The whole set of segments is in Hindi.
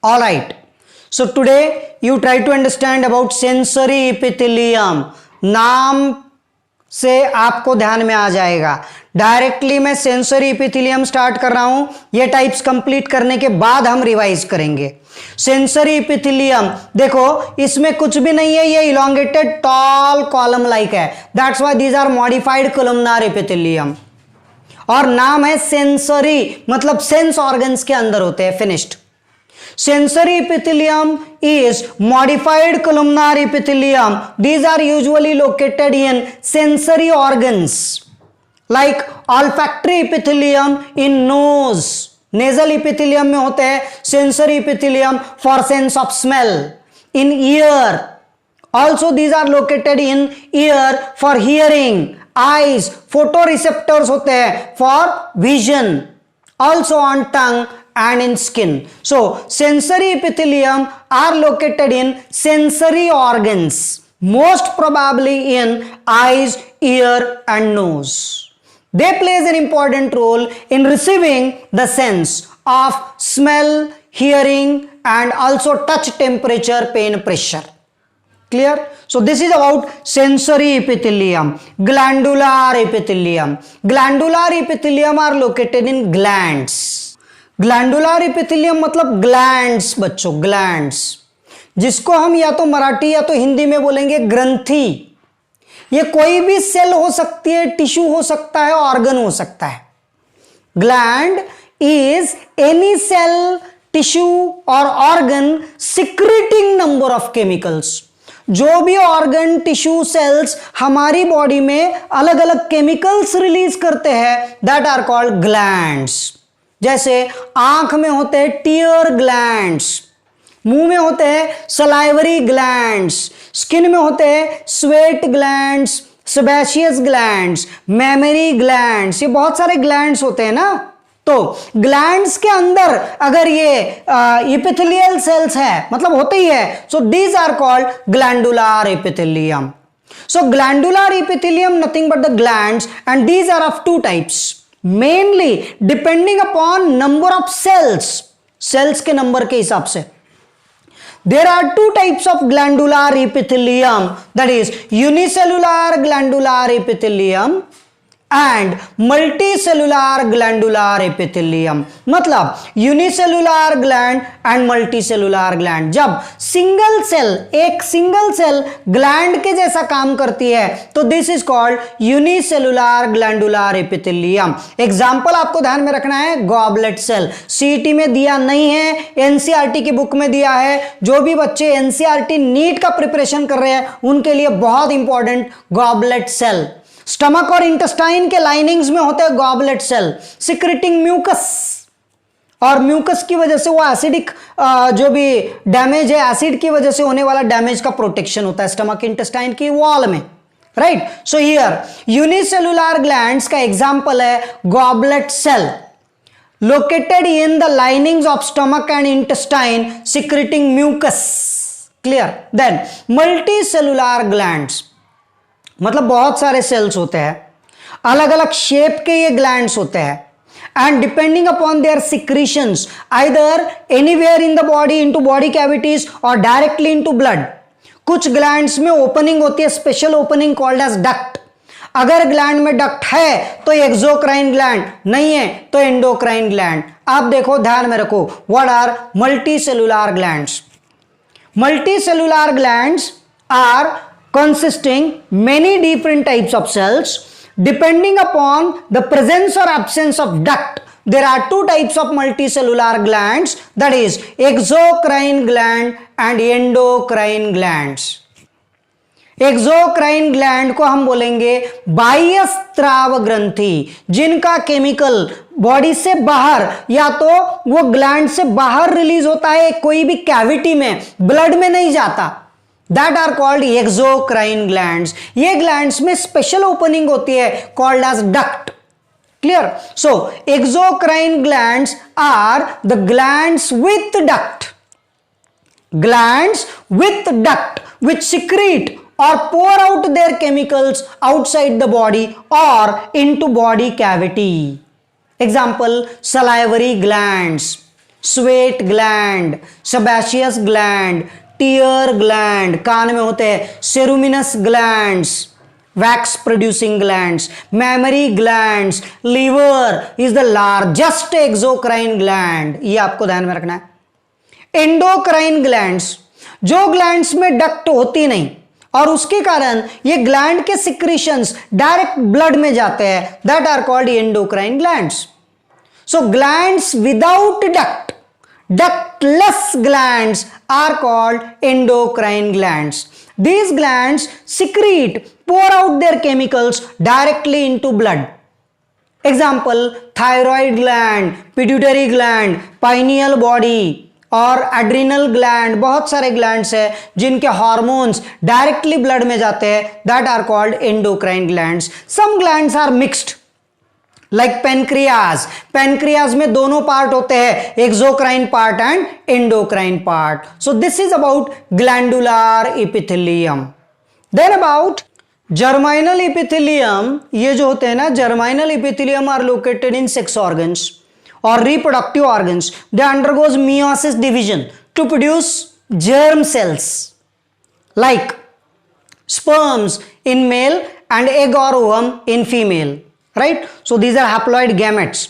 All right. So today you try to understand about sensory epithelium. नाम से आपको ध्यान में आ जाएगा. डायरेक्टली मैं सेंसरी इपिथेलियम स्टार्ट कर रहा हूं. ये टाइप्स कंप्लीट करने के बाद हम रिवाइज करेंगे. सेंसरी इपिथेलियम देखो, इसमें कुछ भी नहीं है, ये इलोंगेटेड टॉल कॉलम लाइक है. That's why these are modified columnar epithelium. और नाम है सेंसरी, मतलब सेंस ऑर्गन्स के अंदर होते हैं. Finished. Sensory epithelium is modified columnar epithelium. These are usually located in sensory organs like olfactory epithelium in nose. Nasal epithelium में होते हैं sensory epithelium for sense of smell. In ear, also these are located in ear for hearing. Eyes, photoreceptors होते हैं for vision. Also on tongue and in skin. So sensory epithelium are located in sensory organs, most probably in eyes, ear and nose. They plays an important role in receiving the sense of smell, hearing and also touch, temperature, pain, pressure. Clear? So this is about sensory epithelium. Glandular epithelium. Glandular epithelium are located in glands. Glandular epithelium मतलब ग्लैंड्स बच्चों, ग्लैंड्स, जिसको हम या तो मराठी या तो हिंदी में बोलेंगे ग्रंथि. ये कोई भी सेल हो सकती है, टिश्यू हो सकता है, ऑर्गन हो सकता है. Gland is any cell, tissue और organ secreting number of chemicals. जो भी ऑर्गन, टिश्यू, सेल्स हमारी बॉडी में अलग अलग केमिकल्स रिलीज करते हैं, दैट आर कॉल्ड ग्लैंड्स. जैसे आंख में होते हैं टीयर ग्लैंड्स, मुंह में होते हैं सलाइवरी ग्लैंड्स, स्किन में होते हैं sweat glands, sebaceous glands, mammary glands. ये बहुत सारे ग्लैंड्स होते हैं ना. तो ग्लैंड्स के अंदर अगर ये इपिथेलियल सेल्स है, मतलब होते ही है, so these are called glandular epithelium. So glandular epithelium nothing but the glands and these are of two types. Mainly depending upon number of cells, cells के नंबर के हिसाब से. There are two types of glandular epithelium, that is unicellular glandular epithelium and multicellular glandular epithelium. मतलब unicellular gland and multicellular gland. जब सिंगल सेल, एक सिंगल सेल ग्लैंड के जैसा काम करती है तो this is called unicellular glandular epithelium. Example आपको ध्यान में रखना है, गॉबलेट सेल. सीईटी में दिया नहीं है, एनसीईआरटी की बुक में दिया है. जो भी बच्चे एनसीईआरटी नीट का प्रिपरेशन कर रहे हैं उनके लिए बहुत इंपॉर्टेंट गॉबलेट सेल. स्टमक और इंटेस्टाइन के लाइनिंग्स में होते हैं गॉबलेट सेल, सिक्रेटिंग म्यूकस. और म्यूकस की वजह से वो एसिडिक जो भी डैमेज है, एसिड की वजह से होने वाला डैमेज का प्रोटेक्शन होता है स्टमक इंटेस्टाइन की वॉल में. Right. So here unicellular glands का एग्जांपल है goblet cell, located in the linings of stomach and intestine, secreting mucus. Clear? Then multicellular glands, मतलब बहुत सारे सेल्स होते हैं, अलग अलग शेप के ये ग्लैंड्स होते हैं. And depending upon their secretions, either anywhere in the body, into body cavities और डायरेक्टली इनटू ब्लड. कुछ ग्लैंड्स में ओपनिंग होती है, special opening called as duct. अगर ग्लैंड में डक्ट है तो एक्सोक्राइन ग्लैंड, नहीं है तो एंडोक्राइन ग्लैंड. आप देखो, ध्यान में रखो, what are multicellular glands. Multicellular glands are consisting many different types of cells depending upon the presence or absence of duct. There are two types of multicellular glands, that is exocrine gland and endocrine glands. Exocrine gland को हम बोलेंगे बाह्य स्राव ग्रंथि, जिनका केमिकल बॉडी से बाहर या तो वो ग्लैंड से बाहर रिलीज होता है, कोई भी कैविटी में, ब्लड में नहीं जाता. That are called exocrine glands. ये glands में special opening होती है called as duct. Clear? So exocrine glands are the glands with duct. Glands with duct which secrete or pour out their chemicals outside the body or into body cavity. Example, salivary glands. Sweat gland, sebaceous gland, tear gland, कान में होते हैं ceruminous glands, wax producing glands, mammary glands, liver is the largest exocrine gland, ये आपको ध्यान में रखना है। एंडोक्राइन ग्लैंड्स, जो ग्लैंड्स में डक्ट होती नहीं और उसके कारण ये ग्लैंड के सिक्रीशंस डायरेक्ट ब्लड में जाते हैं, that are called endocrine glands. So glands without duct, ductless glands are called endocrine glands. These glands secrete, pour out their chemicals directly into blood. Example, thyroid gland, pituitary gland, pineal body और adrenal gland, बहुत सारे glands है जिनके hormones directly blood में जाते हैं, that are called endocrine glands. Some glands are mixed, like pancreas, pancreas में दोनों पार्ट होते हैं, exocrine part and endocrine part. So this is about glandular epithelium. Then about germinal epithelium, ये जो होते हैं ना germinal epithelium are located in sex organs और reproductive organs. They undergo meiosis division to produce germ cells like sperms in male and egg और ovum in female, right. So these are haploid gametes,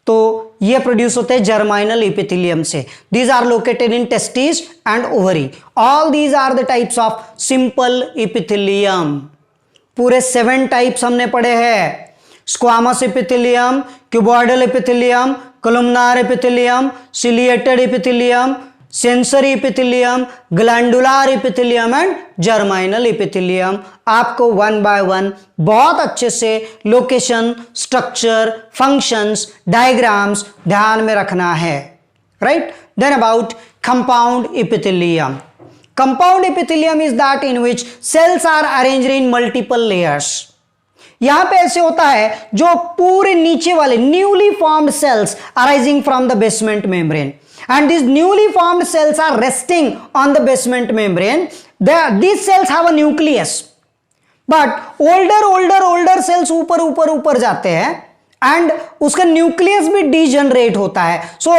तो ये प्रोड्यूस होते हैं जर्माइनल एपिथेलियम से। These are located in testis and ovary. All these are the types of simple epithelium. पूरे 7 टाइप्स हमने पढ़े हैं, squamous epithelium, cuboidal epithelium, columnar epithelium, ciliated epithelium, sensory epithelium, glandular epithelium and germinal epithelium. आपको 1 बाय 1 बहुत अच्छे से लोकेशन, स्ट्रक्चर, फंक्शंस, डायग्राम्स ध्यान में रखना है, right. Then about compound epithelium. Compound epithelium is that in which cells are arranged in multiple layers. यहां पे ऐसे होता है जो पूरे नीचे वाले newly formed cells arising from the basement membrane, and these newly formed cells are resting on the basement membrane. These cells have a nucleus, but older cells ऊपर जाते हैं and उसका nucleus भी degenerate होता है. So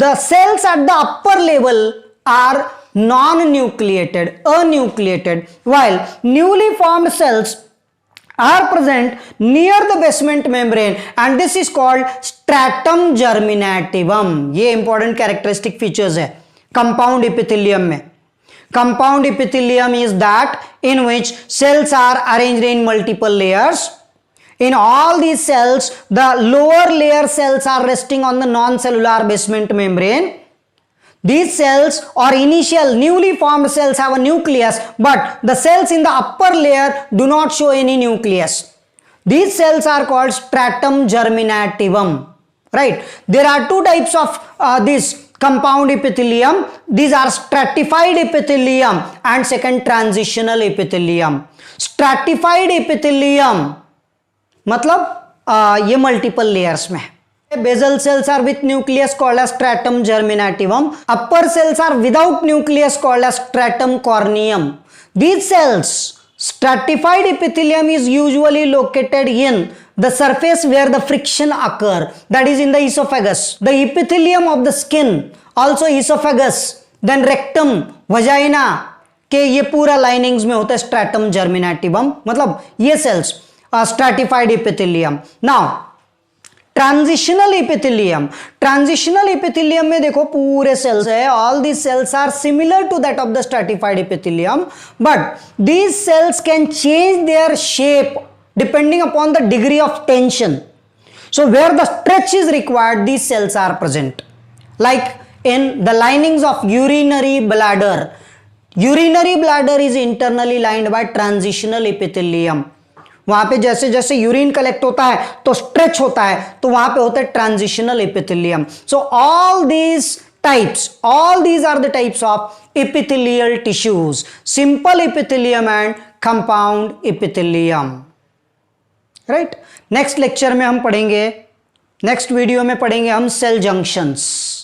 the cells at the upper level are non-nucleated, enucleated, while newly formed cells are present near the basement membrane and this is called stratum germinativum. ये important characteristic features है compound epithelium में. Compound epithelium is that in which cells are arranged in multiple layers. In all these cells, the lower layer cells are resting on the non-cellular basement membrane. These cells or initial newly formed cells have a nucleus, but the cells in the upper layer do not show any nucleus. These cells are called stratum germinativum, right? There are 2 types of this compound epithelium. These are stratified epithelium and second transitional epithelium. Stratified epithelium मतलब ये multiple layers में है. Basal cells are with nucleus called as stratum germinativum. Upper cells are without nucleus called as stratum corneum. These cells, stratified epithelium is usually located in the surface where the friction occur, that is in the esophagus. The epithelium of the skin, also esophagus, then rectum, vagina के ये पूरा linings में होता है stratum germinativum, मतलब ये cells stratified epithelium. Now transitional epithelium, transitional epithelium में देखो पूरे सेल्स है, all these cells are similar to that of the stratified epithelium, but these cells can change their shape depending upon the degree of tension. So where the stretch is required these cells are present, like in the linings of urinary bladder. Urinary bladder is internally lined by transitional epithelium. वहां पे जैसे जैसे यूरिन कलेक्ट होता है तो स्ट्रेच होता है, तो वहां पे होता है transitional epithelium. So all these are the types of epithelial tissues, simple epithelium and compound epithelium, right. Next lecture में हम पढ़ेंगे, नेक्स्ट वीडियो में पढ़ेंगे हम सेल जंक्शंस.